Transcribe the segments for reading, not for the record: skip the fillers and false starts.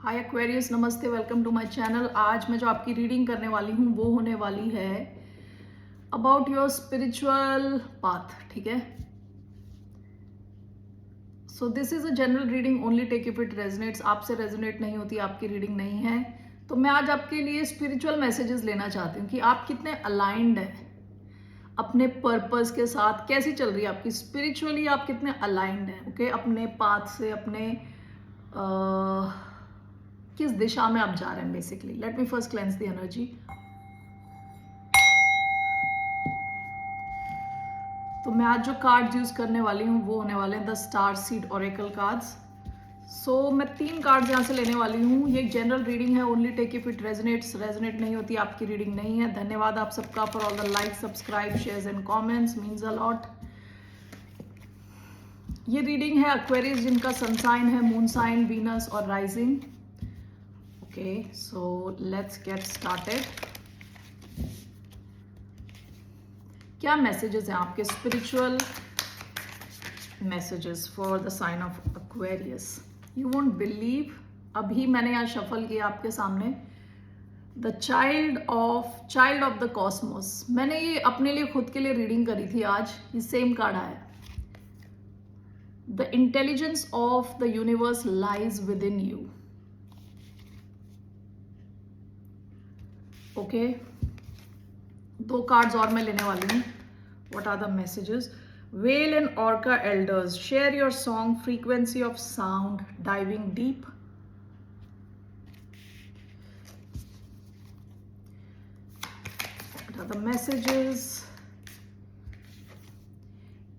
हाय Aquarius, नमस्ते, welcome to my channel. आज मैं जो आपकी रीडिंग करने वाली हूँ वो होने वाली है अबाउट योर स्पिरिचुअल पाथ। ठीक है, so this is a general reading, only take if it resonates. आपसे रेजोनेट नहीं होती, आपकी रीडिंग नहीं है। तो मैं आज आपके लिए स्पिरिचुअल मैसेजेस लेना चाहती हूँ कि आप कितने अलाइंड हैं अपने पर्पस के साथ, कैसी चल रही है आपकी स्पिरिचुअली, आप कितने अलाइंड हैं ओके अपने पाथ से, अपने किस दिशा में आप जा रहे हैं। Basically let me first cleanse the energy. तो मैं आज जो कार्ड्स यूज करने वाली हूँ वो होने वाले हैं the star seed oracle cards. So मैं 3 कार्ड्स यहाँ से लेने वाली हूँ। ये एक जनरल रीडिंग है, only take if it resonates. Resonate नहीं होती, आपकी रीडिंग नहीं है। धन्यवाद आप सबका for all the like, subscribe, shares and comments, means a lot. ये रीडिंग है एक्वेरियस जिनका सन साइन है मून साइन, वीनस और rising. Okay, so let's get started. क्या मैसेजेस हैं आपके spiritual messages for the sign of Aquarius? You won't believe, अभी मैंने यहाँ शफल किया आपके सामने the child of the Cosmos. मैंने ये अपने लिए खुद के लिए रीडिंग करी थी, आज ये सेम कार्ड आया। The intelligence of the universe lies with in you. Okay, 2 cards और मैं लेने वाली हूँ। What are the messages? Whale and Orca elders, share your song, frequency of sound, diving deep. What are the messages?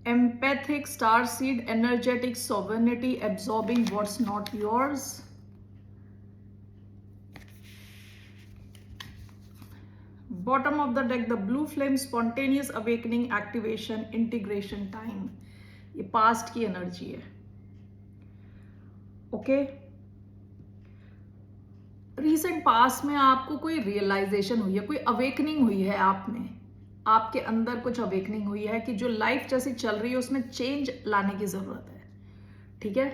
Empathic starseed, energetic sovereignty, absorbing what's not yours. Bottom of the deck, the blue flame, spontaneous awakening, activation, integration time. ये past की energy है। Okay, recent past में आपको कोई realisation हुई है, कोई awakening हुई है, आप में, आपके अंदर कुछ अवेकनिंग हुई है कि जो लाइफ जैसी चल रही है उसमें चेंज लाने की जरूरत है। ठीक है,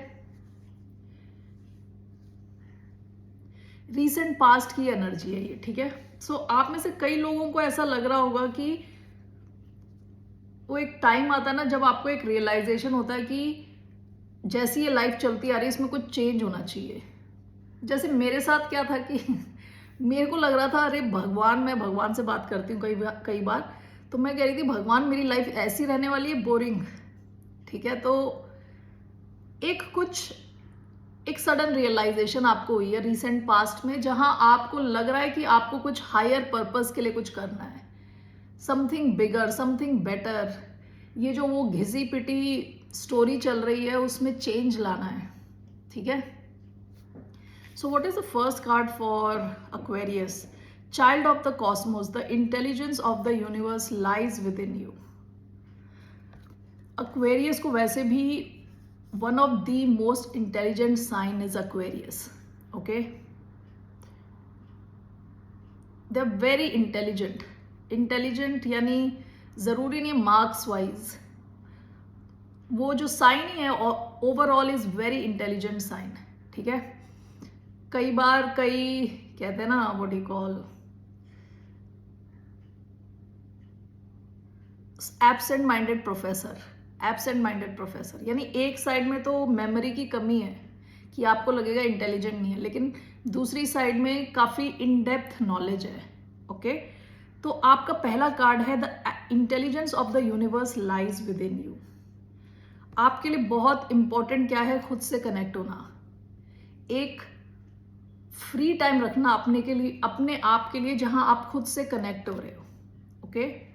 रीसेंट पास्ट की एनर्जी है ये। ठीक है, सो आप में से कई लोगों को ऐसा लग रहा होगा कि वो एक टाइम आता है ना जब आपको एक रियलाइजेशन होता है कि जैसी ये लाइफ चलती आ रही है इसमें कुछ चेंज होना चाहिए। जैसे मेरे साथ क्या था कि मेरे को लग रहा था अरे भगवान, मैं भगवान से बात करती हूँ कई बार, तो मैं कह रही थी भगवान मेरी लाइफ ऐसी रहने वाली है, बोरिंग। ठीक है, तो एक सडन रियलाइजेशन आपको हुई है रिसेंट पास्ट में, जहां आपको लग रहा है कि आपको कुछ हायर पर्पस के लिए कुछ करना है, समथिंग बिगर, समथिंग बेटर। ये जो वो घिसी पिटी स्टोरी चल रही है उसमें चेंज लाना है। ठीक है, so what is the first card for Aquarius? Child of the Cosmos, the intelligence of the universe lies with in you. Aquarius को वैसे भी one of the most intelligent sign is Aquarius. Okay, they're very intelligent यानी जरूरी नहीं marks wise, वो जो sign ही है overall is very intelligent sign. ठीक है, कई बार कई कहते हैं ना what you call absent minded professor, यानी एक साइड में तो मेमोरी की कमी है कि आपको लगेगा इंटेलिजेंट नहीं है, लेकिन दूसरी साइड में काफी इन डेप्थ नॉलेज है। ओके, तो आपका पहला कार्ड है the intelligence of the universe lies with in you. आपके लिए बहुत इंपॉर्टेंट क्या है? खुद से कनेक्ट होना, एक फ्री टाइम रखना अपने के लिए, अपने आप के लिए, जहां आप खुद से कनेक्ट हो रहे हो। ओके,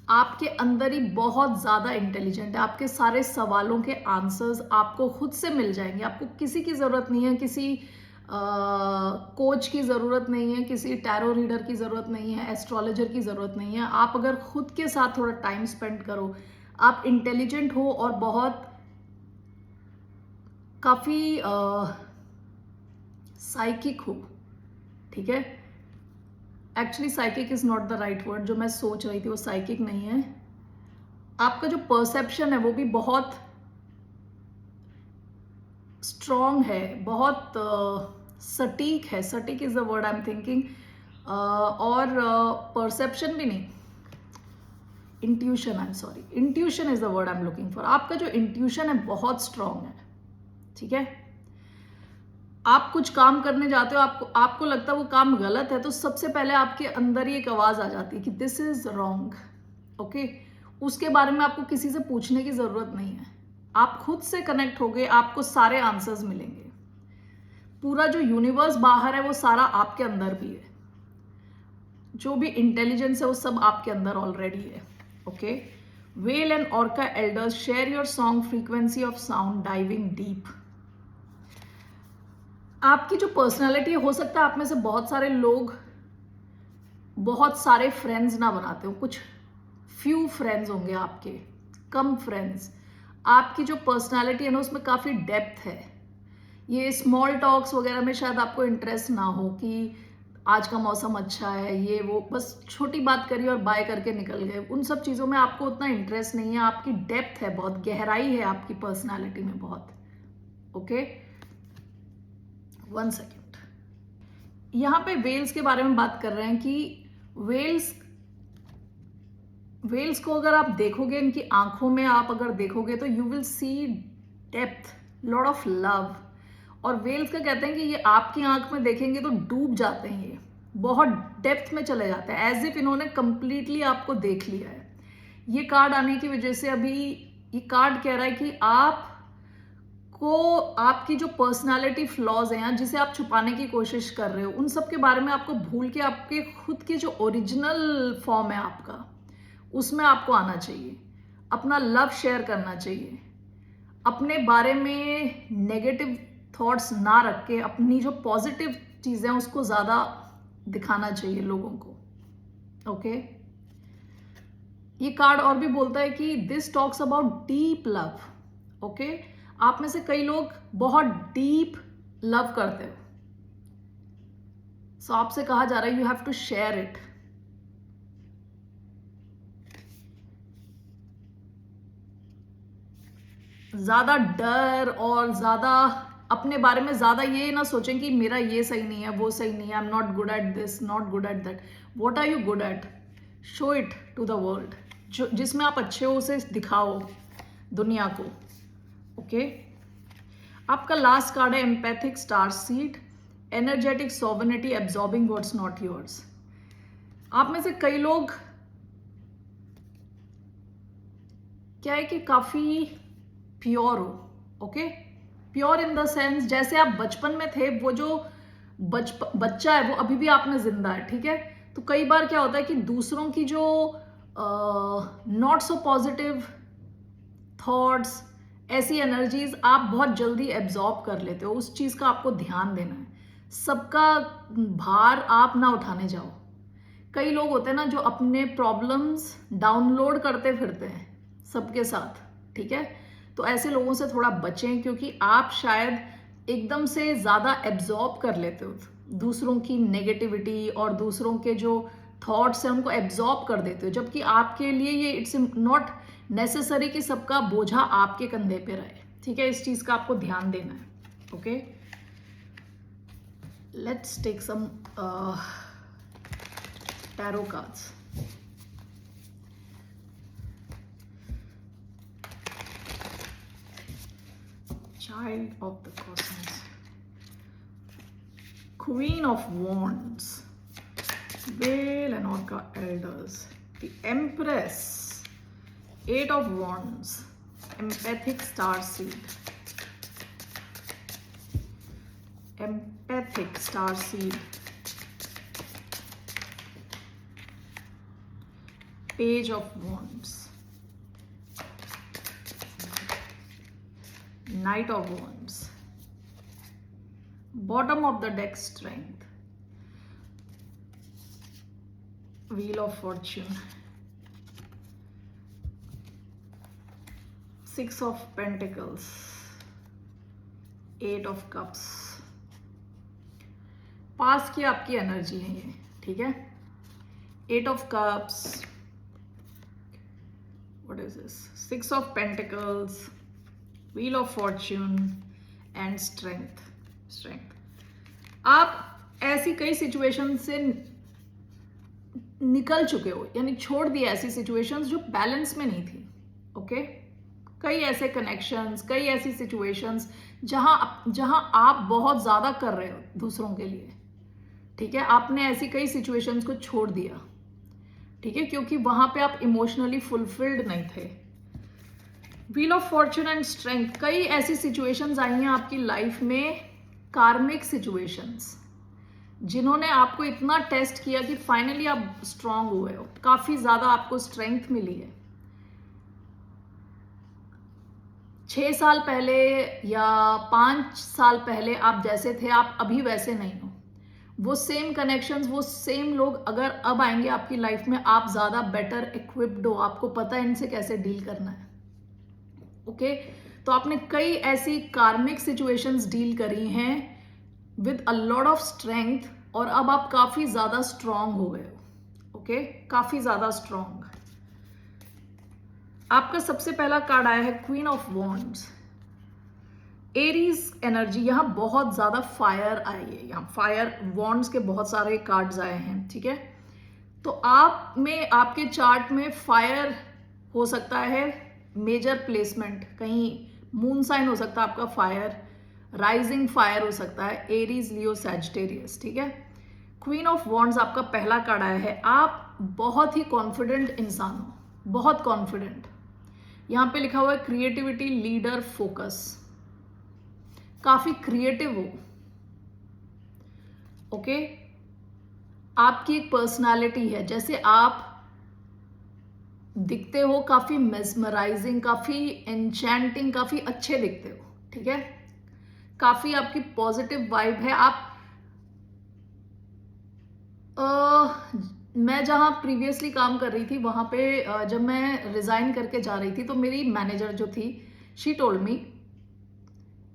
आपके अंदर ही बहुत ज्यादा इंटेलिजेंट है, आपके सारे सवालों के आंसर्स आपको खुद से मिल जाएंगे। आपको किसी की जरूरत नहीं है, किसी कोच की जरूरत नहीं है, किसी टैरो रीडर की जरूरत नहीं है, एस्ट्रोलॉजर की जरूरत नहीं है। आप अगर खुद के साथ थोड़ा टाइम स्पेंड करो, आप इंटेलिजेंट हो और बहुत काफी साइकिक हो। ठीक है, actually psychic is not the right word, जो मैं सोच रही थी वो साइकिक नहीं है। आपका जो परसेप्शन है वो भी बहुत स्ट्रॉन्ग है, बहुत सटीक है, सटीक is the word I am thinking, और परसेप्शन भी नहीं, intuition, I am sorry, intuition is the word I am looking for. आपका जो इंट्यूशन है बहुत स्ट्रॉन्ग है, ठीक है। आप कुछ काम करने जाते हो, आपको लगता है वो काम गलत है, तो सबसे पहले आपके अंदर ही एक आवाज आ जाती है कि दिस इज रॉन्ग, ओके। उसके बारे में आपको किसी से पूछने की जरूरत नहीं है, आप खुद से कनेक्ट हो गए, आपको सारे आंसर्स मिलेंगे। पूरा जो यूनिवर्स बाहर है वो सारा आपके अंदर भी है, जो भी इंटेलिजेंस है वो सब आपके अंदर ऑलरेडी है, okay. Whale and orca elders share your song frequency of sound diving deep. आपकी जो पर्सनालिटी हो सकता है आप में से बहुत सारे लोग बहुत सारे फ्रेंड्स ना बनाते हो, कुछ फ्यू फ्रेंड्स होंगे आपके, कम फ्रेंड्स। आपकी जो पर्सनालिटी है ना उसमें काफ़ी डेप्थ है। ये स्मॉल टॉक्स वगैरह में शायद आपको इंटरेस्ट ना हो कि आज का मौसम अच्छा है, ये वो, बस छोटी बात करी और बाय करके निकल गए, उन सब चीज़ों में आपको उतना इंटरेस्ट नहीं है। आपकी डेप्थ है, बहुत गहराई है आपकी पर्सनालिटी में बहुत, ओके। 1 सेकेंड, यहाँ पे वेल्स के बारे में बात कर रहे हैं कि वेल्स को अगर आप देखोगे, इनकी आंखों में आप अगर देखोगे तो you will see depth, lot of love. और वेल्स का कहते हैं कि ये आपकी आंख में देखेंगे तो डूब जाते हैं, ये बहुत डेप्थ में चले जाते हैं, एज इफ इन्होंने कंप्लीटली आपको देख लिया है। ये कार्ड आने की वजह से अभी ये कार्ड कह रहा है कि आपकी जो पर्सनालिटी फ्लॉज हैं जिसे आप छुपाने की कोशिश कर रहे हो, उन सब के बारे में आपको भूल के आपके खुद के जो ओरिजिनल फॉर्म है आपका, उसमें आपको आना चाहिए। अपना लव शेयर करना चाहिए, अपने बारे में नेगेटिव थॉट्स ना रख के अपनी जो पॉजिटिव चीजें हैं उसको ज्यादा दिखाना चाहिए लोगों को, ओके। ये कार्ड और भी बोलता है कि this talks about deep love, okay. आप में से कई लोग बहुत डीप लव करते हो, सो आपसे कहा जा रहा है you have to share it. ज्यादा डर और ज्यादा अपने बारे में ज्यादा ये ना सोचें कि मेरा ये सही नहीं है, वो सही नहीं है, I am not good at this, not good at that. What are you good at, show it to the world. जो जिसमें आप अच्छे हो उसे दिखाओ दुनिया को, ओके। आपका लास्ट कार्ड है empathic star seed, energetic sovereignty, absorbing what's not yours. आप में से कई लोग क्या है कि काफी प्योर हो, okay. Pure in the sense जैसे आप बचपन में थे, वो जो बच्चा है वो अभी भी आप में जिंदा है, ठीक है। तो कई बार क्या होता है कि दूसरों की जो नॉट सो पॉजिटिव थॉट्स, ऐसी एनर्जीज आप बहुत जल्दी एब्जॉर्ब कर लेते हो, उस चीज का आपको ध्यान देना है। सबका भार आप ना उठाने जाओ। कई लोग होते हैं ना जो अपने प्रॉब्लम्स डाउनलोड करते फिरते हैं सबके साथ, ठीक है। तो ऐसे लोगों से थोड़ा बचें, क्योंकि आप शायद एकदम से ज्यादा एब्जॉर्ब कर लेते हो दूसरों की नेगेटिविटी और दूसरों के जो थॉट्स हैं उनको एब्जॉर्ब कर देते हो, जबकि आपके लिए ये इट्स नॉट नेसेसरी कि सबका बोझा आपके कंधे पे रहे, ठीक है। इस चीज का आपको ध्यान देना है, okay. Let's take some tarot cards. Child of the Cosmos, Queen of Wands, Whale and Orca Elders, the Empress, 8 of Wands, Empathic Starseed, Empathic Starseed, Page of Wands, Knight of Wands, bottom of the deck Strength, Wheel of Fortune, 6 of Pentacles, 8 of Cups। पास की आपकी energy है ये, ठीक है। 8 of Cups, what is this, 6 of Pentacles, Wheel of Fortune, and strength. आप ऐसी कई situation से निकल चुके हो, यानी छोड़ दिया ऐसी सिचुएशंस जो बैलेंस में नहीं थी। ओके, कई ऐसे कनेक्शंस, कई ऐसी सिचुएशंस जहां आप बहुत ज्यादा कर रहे हो दूसरों के लिए, ठीक है, आपने ऐसी कई सिचुएशंस को छोड़ दिया, ठीक है, क्योंकि वहां पे आप इमोशनली फुलफिल्ड नहीं थे। Wheel of Fortune and strength, कई ऐसी सिचुएशंस आई हैं आपकी लाइफ में, कार्मिक सिचुएशंस, जिन्होंने आपको इतना टेस्ट किया कि फाइनली आप स्ट्रांग हुए हो, काफी ज्यादा आपको स्ट्रेंथ मिली है। 6 साल पहले या 5 साल पहले आप जैसे थे, आप अभी वैसे नहीं हो। वो सेम कनेक्शंस, वो सेम लोग अगर अब आएंगे आपकी लाइफ में, आप ज्यादा बेटर इक्विप्ड हो, आपको पता है इनसे कैसे डील करना है। ओके, तो आपने कई ऐसी कार्मिक सिचुएशंस डील करी हैं with a lot of strength, और अब आप काफी ज्यादा स्ट्रांग हो गए हो। ओके, काफी ज्यादा स्ट्रांग। आपका सबसे पहला कार्ड आया है queen of wands, Aries energy. यहां बहुत ज्यादा फायर आई है, यहां फायर, वॉन्ड्स के बहुत सारे कार्ड्स आए हैं, ठीक है। तो आप में, आपके चार्ट में फायर हो सकता है मेजर प्लेसमेंट, कहीं मून साइन हो सकता है आपका फायर, राइजिंग फायर हो सकता है, एरीज, लियो, सैजिटेरियस, ठीक है। क्वीन ऑफ वॉन्ड्स आपका पहला कार्ड आया है। आप बहुत ही कॉन्फिडेंट इंसान हो, बहुत कॉन्फिडेंट। यहां पे लिखा हुआ है क्रिएटिविटी, लीडर, फोकस, काफी क्रिएटिव हो। ओके, आपकी एक पर्सनालिटी है, जैसे आप दिखते हो काफी मेस्मराइजिंग, काफी एन्चेंटिंग, काफी अच्छे दिखते हो, ठीक है, काफी आपकी पॉजिटिव वाइब है। आप मैं जहाँ प्रीवियसली काम कर रही थी वहाँ पे जब मैं रिज़ाइन करके जा रही थी तो मेरी मैनेजर जो थी, शी टोल्ड मी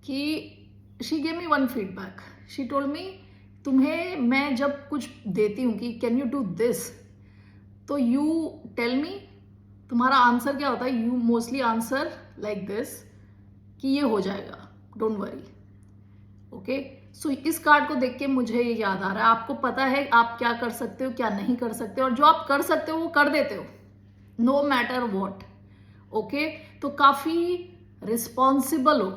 कि she gave me one feedback. She told me, तुम्हें मैं जब कुछ देती हूँ कि कैन यू डू दिस, तो यू टेल मी, तुम्हारा आंसर क्या होता है, you mostly answer like this कि ये हो जाएगा, डोंट वरी। ओके, सो इस कार्ड को देख के मुझे ये याद आ रहा है, आपको पता है आप क्या कर सकते हो, क्या नहीं कर सकते, और जो आप कर सकते हो वो कर देते हो, नो मैटर वॉट। ओके, तो काफी रिस्पॉन्सिबल हो।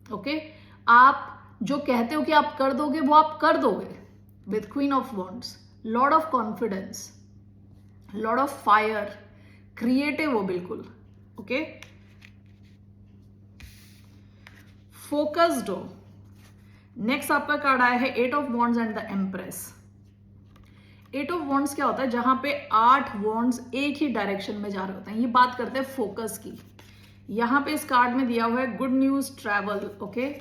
ओके, आप जो कहते हो कि आप कर दोगे वो आप कर दोगे। With queen of wands, lord of confidence, lord of fire, creative हो बिल्कुल। ओके, फोकस्ड हो। नेक्स्ट आपका कार्ड आया है eight of wands and the empress. Eight of wands क्या होता है, जहां पे 8 वॉन्ड्स एक ही डायरेक्शन में जा रहे होते हैं। ये बात करते हैं फोकस की। यहां पे इस कार्ड में दिया हुआ है गुड न्यूज, ट्रैवल। ओके,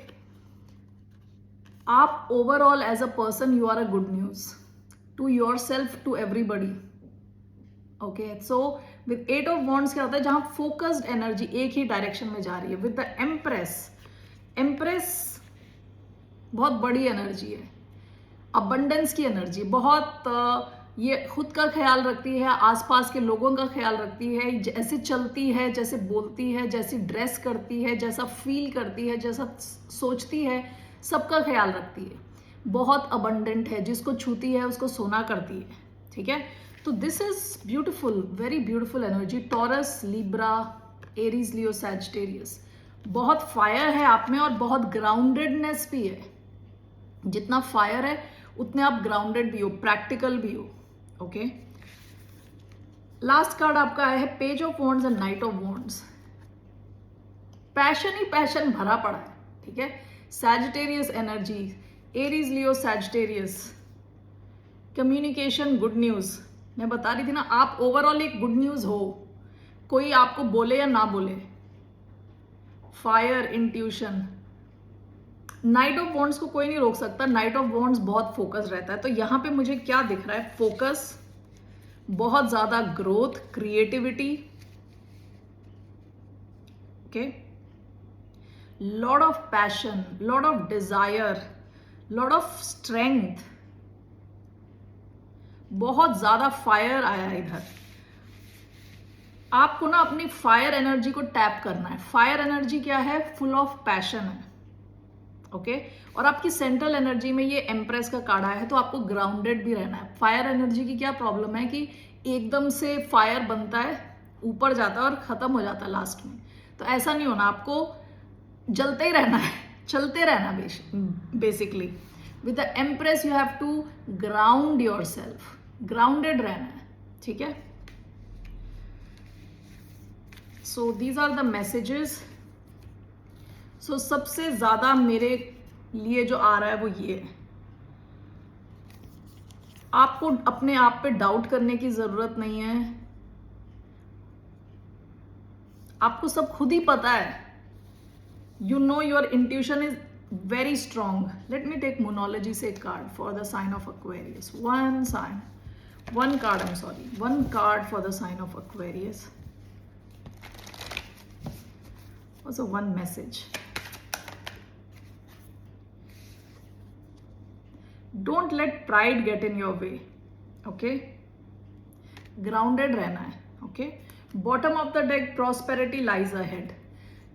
आप overall as a person you are a good news to yourself, to everybody. Okay, so with eight of wands क्या होता है, जहां फोकस्ड एनर्जी एक ही डायरेक्शन में जा रही है। विद द एम्प्रेस, एम्प्रेस बहुत बड़ी एनर्जी है, अबंडेंस की एनर्जी, बहुत ये खुद का ख्याल रखती है, आसपास के लोगों का ख्याल रखती है, जैसे चलती है, जैसे बोलती है, जैसी ड्रेस करती है, जैसा फील करती है, जैसा सोचती है, सबका ख्याल रखती है, बहुत अबंडेंट है, जिसको छूती है उसको सोना करती है, ठीक है। तो this is beautiful, very beautiful energy. Taurus, Libra, Aries, Leo, Sagittarius, बहुत फायर है आप में और बहुत ग्राउंडेडनेस भी है। जितना फायर है उतने आप ग्राउंडेड भी हो, प्रैक्टिकल भी हो। ओके, लास्ट कार्ड आपका आया है page of wands and night of wands. Passion he passion भरा पड़ा है, ठीक है। सैजिटेरियस एनर्जी, एरीज, लियो, सैजिटेरियस, कम्युनिकेशन, गुड न्यूज। मैं बता रही थी ना, आप ओवरऑल एक गुड न्यूज हो, कोई आपको बोले या ना बोले। Fire, intuition, night of wands को कोई नहीं रोक सकता। नाइट ऑफ वॉन्ड्स बहुत फोकस रहता है। तो यहां पे मुझे क्या दिख रहा है, फोकस, बहुत ज्यादा growth, creativity, okay, lot of passion, lot of desire, lot of strength, बहुत ज्यादा फायर आया है इधर। आपको ना अपनी फायर एनर्जी को टैप करना है। फायर एनर्जी क्या है, फुल ऑफ पैशन है, ओके और आपकी सेंट्रल एनर्जी में ये एम्प्रेस का कार्ड आया है, तो आपको ग्राउंडेड भी रहना है। फायर एनर्जी की क्या प्रॉब्लम है कि एकदम से फायर बनता है, ऊपर जाता है और खत्म हो जाता है लास्ट में। तो ऐसा नहीं होना, आपको जलते ही रहना है, चलते रहना basically. With the empress you have to ground yourself, grounded रहना है, ठीक है। So these are the messages. So सबसे ज्यादा मेरे लिए जो आ रहा है वो ये है, आपको अपने आप पे डाउट करने की जरूरत नहीं है, आपको सब खुद ही पता है। You know your intuition is very strong. Let me take Moonology से एक card for the sign of Aquarius. One card for the sign of Aquarius. Also one message. Don't let pride get in your way. Okay? Grounded रहना है. Okay? Bottom of the deck, prosperity lies ahead.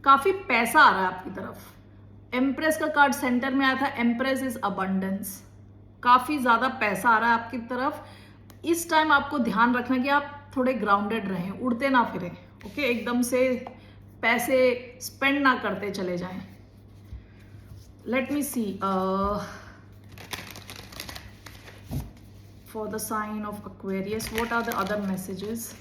काफी पैसा आ रहा है आपकी तरफ। Empress का card centre में आया था, एम्प्रेस इज अबंडेंस, काफी ज्यादा पैसा आ रहा है आपकी तरफ। इस टाइम आपको ध्यान रखना कि आप थोड़े ग्राउंडेड रहें, उड़ते ना फिरें, ओके, एकदम से पैसे स्पेंड ना करते चले जाएं। Let me see for the sign of Aquarius what are the other messages.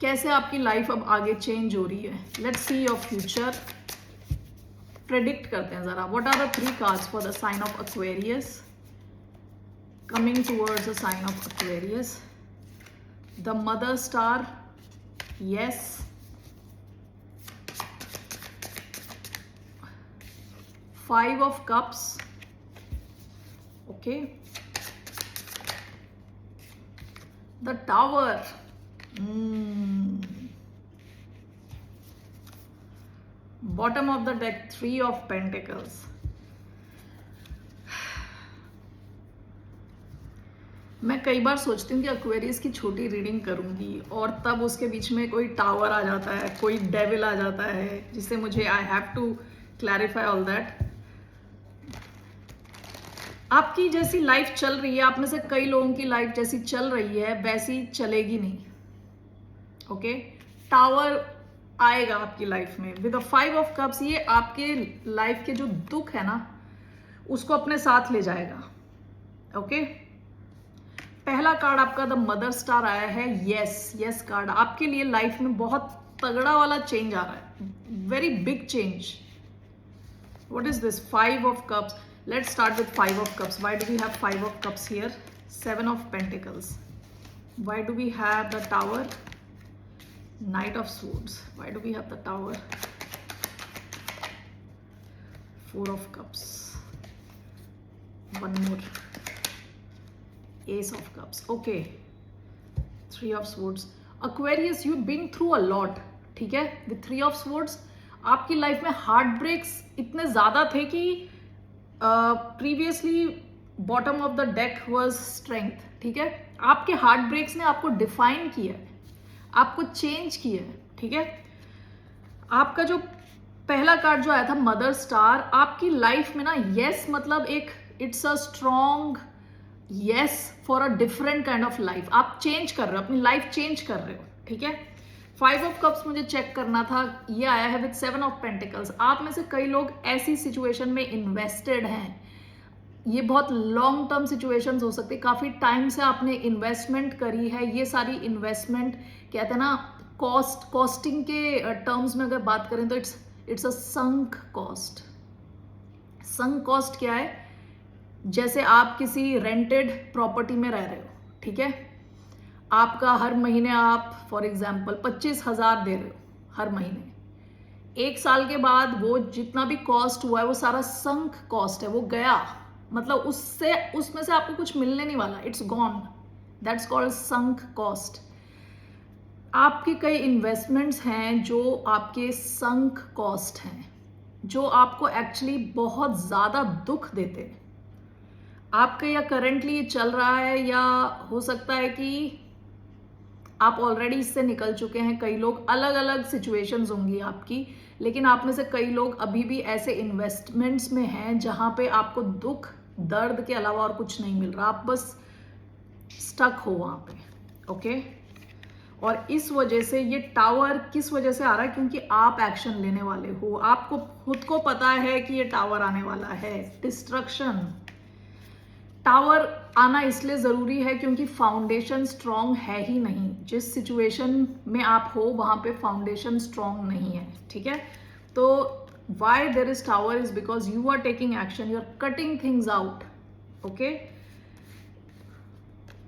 कैसे आपकी लाइफ अब आगे चेंज हो रही है। Let's see your future, predict करते हैं जरा। What are the 3 cards for the sign of Aquarius coming towards the sign of Aquarius. The mother star, yes, five of cups, okay, the tower, bottom of the deck 3 of pentacles. मैं कई बार सोचती हूँ कि Aquarius की छोटी reading करूंगी और तब उसके बीच में कोई टावर आ जाता है, कोई डेविल आ जाता है, जिससे मुझे I have to clarify all that. आपकी जैसी लाइफ चल रही है, आप में से कई लोगों की लाइफ जैसी चल रही है वैसी चलेगी नहीं, ओके। टावर आएगा आपकी लाइफ में विद 5 ऑफ कप्स। ये आपके लाइफ के जो दुख है ना उसको अपने साथ ले जाएगा, ओके। पहला कार्ड आपका द मदर स्टार आया है, यस कार्ड। आपके लिए लाइफ में बहुत तगड़ा वाला चेंज आ रहा है, very big change. What is this? 5 of cups. Let's start with 5 of cups. Why do we have 5 of cups here? 7 of pentacles. Why do we have the tower? Knight of Swords. Why do we have the Tower? 4 of Cups. One more. Ace of Cups. Okay. 3 of Swords. Aquarius, you've been through a lot. ठीक है? With 3 of Swords, आपकी life में heart breaks इतने ज्यादा थे कि previously bottom of the deck was strength, ठीक है। आपके हार्ट ब्रेक्स ने आपको डिफाइन किया है, आपको चेंज किया है, ठीक है। आपका जो पहला कार्ड जो आया था मदर स्टार, आपकी लाइफ में ना यस मतलब एक it's a strong yes for a different kind of life. आप चेंज कर रहे हो, अपनी लाइफ चेंज कर रहे हो, ठीक है। 5 ऑफ कप्स मुझे चेक करना था, ये आया है विद 7 ऑफ पेंटिकल्स। आप में से कई लोग ऐसी सिचुएशन में इन्वेस्टेड हैं, ये बहुत लॉन्ग टर्म सिचुएशंस हो सकती है, काफी टाइम से आपने इन्वेस्टमेंट करी है। ये सारी इन्वेस्टमेंट कहते हैं ना कॉस्टिंग के टर्म्स में अगर बात करें तो it's a sunk cost. Sunk cost क्या है? जैसे आप किसी रेंटेड प्रॉपर्टी में रह रहे हो, ठीक है, आपका हर महीने आप फॉर एग्जाम्पल 25,000 दे रहे हो हर महीने। 1 साल के बाद वो जितना भी कॉस्ट हुआ है वो सारा संक कॉस्ट है, वो गया, मतलब उसमें से आपको कुछ मिलने नहीं वाला, it's gone. That's called sunk cost. आपके कई इन्वेस्टमेंट्स हैं जो आपके संक कॉस्ट हैं, जो आपको एक्चुअली बहुत ज़्यादा दुख देते हैं। आपके या करंटली ये चल रहा है, या हो सकता है कि आप ऑलरेडी इससे निकल चुके हैं। कई लोग, अलग अलग सिचुएशंस होंगी आपकी, लेकिन आप में से कई लोग अभी भी ऐसे इन्वेस्टमेंट्स में हैं जहां पे आपको दुख दर्द के अलावा और कुछ नहीं मिल रहा, आप बस स्टक हो वहां पे। ओके, और इस वजह से ये टावर किस वजह से आ रहा है, क्योंकि आप एक्शन लेने वाले हो। आपको खुद को पता है कि ये टावर आने वाला है, डिस्ट्रक्शन। टावर आना इसलिए जरूरी है क्योंकि फाउंडेशन स्ट्रांग है ही नहीं। जिस सिचुएशन में आप हो वहां पे फाउंडेशन स्ट्रांग नहीं है, ठीक है। तो why there is tower is because you are taking action, you are cutting things out. Okay,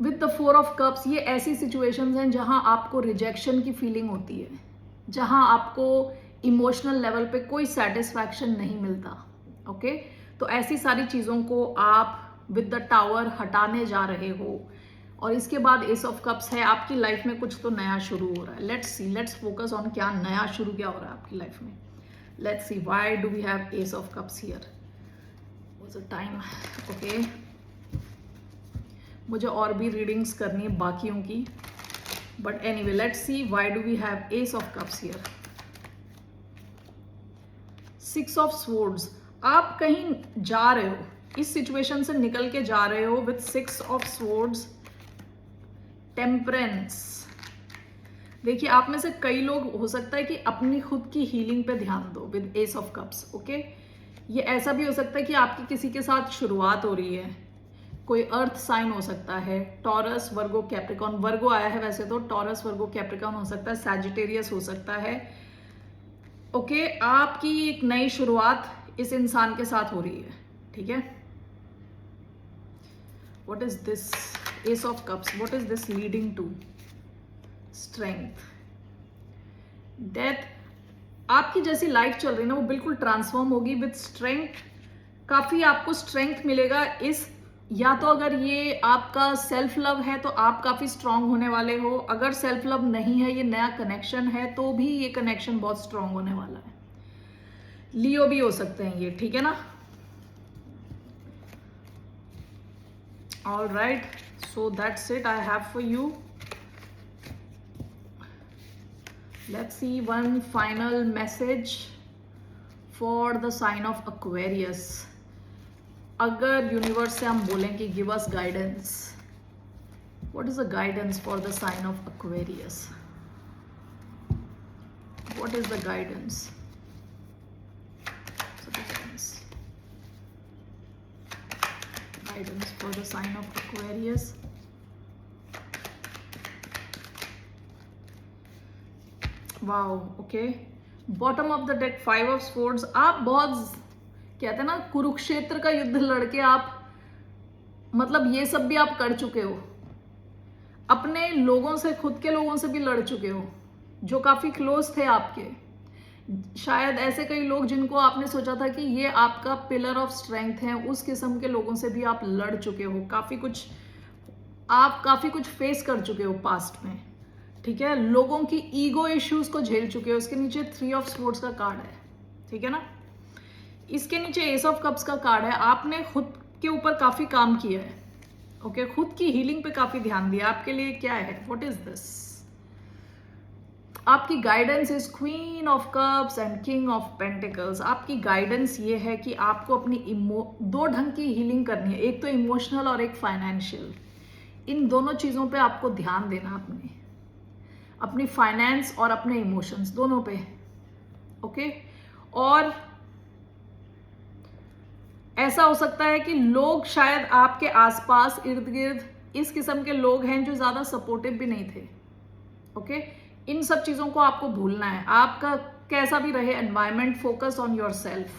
with the 4 of cups, ये ऐसी सिचुएशंस हैं जहां आपको रिजेक्शन की फीलिंग होती है, जहां आपको इमोशनल लेवल पे कोई सेटिस्फैक्शन नहीं मिलता। ओके, तो ऐसी सारी चीजों को आप विद द टावर हटाने जा रहे हो। और इसके बाद एस ऑफ कप्स है, आपकी लाइफ में कुछ तो नया शुरू हो रहा है। Let's C, let's focus on क्या नया शुरू क्या हो रहा है आपकी लाइफ में। Let's see why do we have ace of cups here. Was a time. Okay, मुझे और भी रीडिंग्स करनी है बाकियों की, but anyway let's see why do we have ace of cups here. 6 of swords, आप कहीं जा रहे हो, इस सिचुएशन से निकल के जा रहे हो विथ 6 ऑफ स्वॉर्ड्स। टेम्परेंस, देखिए आप में से कई लोग हो सकता है कि अपनी खुद की हीलिंग पे ध्यान दो with S of cups. Okay, ये ऐसा भी हो सकता है कि आपकी किसी के साथ शुरुआत हो रही है, कोई अर्थ साइन हो सकता है, टॉरस, वर्गो, कैप्रिकॉन। वर्गो आया है वैसे तो, टॉरस, वर्गो, कैप्रिकॉन हो सकता है, सैजिटेरियस हो सकता है। ओके, आपकी एक नई शुरुआत इस इंसान के साथ हो रही है, ठीक है। What is this? Ace of Cups. What is this leading to? Strength. Death. आपकी जैसी लाइफ चल रही ना वो बिल्कुल ट्रांसफॉर्म होगी विद स्ट्रेंथ। काफी आपको स्ट्रेंथ मिलेगा इस, या तो अगर ये आपका सेल्फ लव है तो आप काफी स्ट्रांग होने वाले हो। अगर सेल्फ लव नहीं है, ये नया कनेक्शन है, तो भी ये कनेक्शन बहुत स्ट्रांग होने वाला है। लियो भी हो सकते हैं ये, ठीक है ना। All right, so that's it I have for you. Let's see one final message for the sign of Aquarius. अगर यूनिवर्स से हम बोलें कि give us guidance, what is the guidance for the sign of Aquarius? What is the guidance? Guidance for the sign of Aquarius. Wow, okay. Bottom of the deck, 5 of swords. आप बहुत कहते हैं ना कुरुक्षेत्र का युद्ध लड़के आप, मतलब ये सब भी आप कर चुके हो। अपने लोगों से, खुद के लोगों से भी लड़ चुके हो जो काफी क्लोज थे आपके। शायद ऐसे कई लोग जिनको आपने सोचा था कि ये आपका पिलर ऑफ स्ट्रेंथ है, उस किस्म के लोगों से भी आप लड़ चुके हो। आप काफी कुछ फेस कर चुके हो पास्ट में, ठीक है। लोगों की ईगो इश्यूज को झेल चुके हो। इसके नीचे 3 ऑफ स्वॉर्ड्स का कार्ड है, ठीक है ना। इसके नीचे एस ऑफ कप्स का कार्ड है। आपने खुद के ऊपर काफी काम किया है, ओके। खुद की हीलिंग पे काफी ध्यान दिया। आपके लिए क्या है, व्हाट इज दिस? आपकी guidance is queen of cups and king of pentacles. आपकी गाइडेंस ये है कि आपको अपनी दो ढंग की हीलिंग करनी है, एक तो इमोशनल और एक फाइनेंशियल। इन दोनों चीजों पे आपको ध्यान देना, अपनी फाइनेंस और अपने इमोशंस दोनों पे, ओके। और ऐसा हो सकता है कि लोग शायद आपके आसपास इर्द गिर्द इस किस्म के लोग हैं जो ज्यादा सपोर्टिव भी नहीं थे, ओके। इन सब चीजों को आपको भूलना है। आपका कैसा भी रहे environment, focus on your self.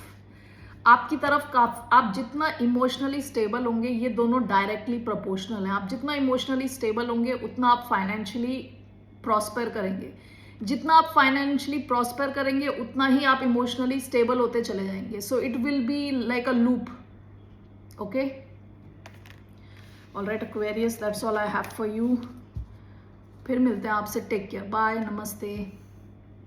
आपकी तरफ आप जितना इमोशनली स्टेबल होंगे, ये दोनों डायरेक्टली प्रोपोर्शनल हैं। आप जितना इमोशनली स्टेबल होंगे उतना आप फाइनेंशियली प्रॉस्पर करेंगे। जितना आप फाइनेंशियली प्रॉस्पर करेंगे उतना ही आप इमोशनली स्टेबल होते चले जाएंगे। So it will be like a loop, okay. Alright Aquarius, that's all I have for you. फिर मिलते हैं आपसे। टेक केयर, बाय, नमस्ते।